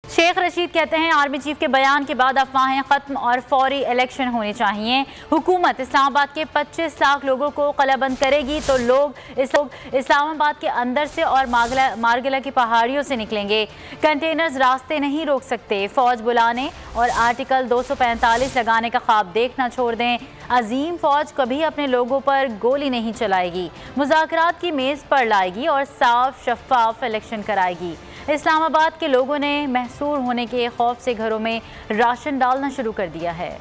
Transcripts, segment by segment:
शेख रशीद कहते हैं army chief के बयान के बाद अफवाहें खत्म और फौरी इलेक्शन होने चाहिए। हुकूमत इस्लामाबाद के 25 लाख लोगों को कलाबंद करेगी तो लोग इस्लामाबाद के अंदर से और मारगिला की पहाड़ियों से निकलेंगे। कंटेनर्स रास्ते नहीं रोक सकते। फौज बुलाने और आर्टिकल 245 लगाने का ख्वाब देखना छोड़ दें। अजीम फौज कभी अपने लोगों पर गोली नहीं चलाएगी, मुज़ाकरात की मेज़ पर लाएगी और साफ शफाफ इलेक्शन कराएगी। इस्लामाबाद के लोगों ने महसूर होने के खौफ से घरों में राशन डालना शुरू कर दिया है।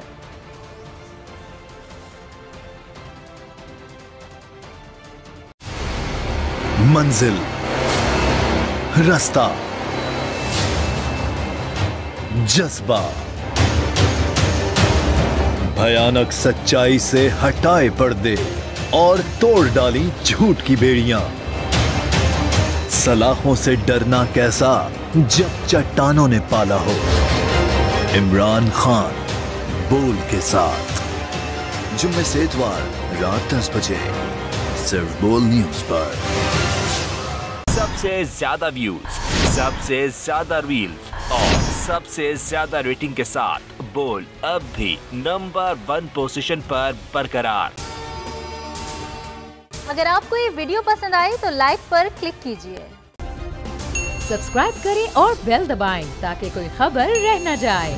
मंजिल, रास्ता, जज्बा, भयानक सच्चाई से हटाए पर्दे और तोड़ डाली झूठ की बेड़ियां। सलाखों से डरना कैसा जब चट्टानों ने पाला हो। इमरान खान बोल के साथ जुम्मे से इतवार रात 10 बजे सिर्फ बोल न्यूज पर। सबसे ज्यादा व्यूज, सबसे ज्यादा रील्स और सबसे ज्यादा रेटिंग के साथ बोल अब भी नंबर 1 पोजीशन पर बरकरार। अगर आपको ये वीडियो पसंद आए तो लाइक पर क्लिक कीजिए, सब्सक्राइब करें और बेल दबाएं ताकि कोई खबर रह न जाए।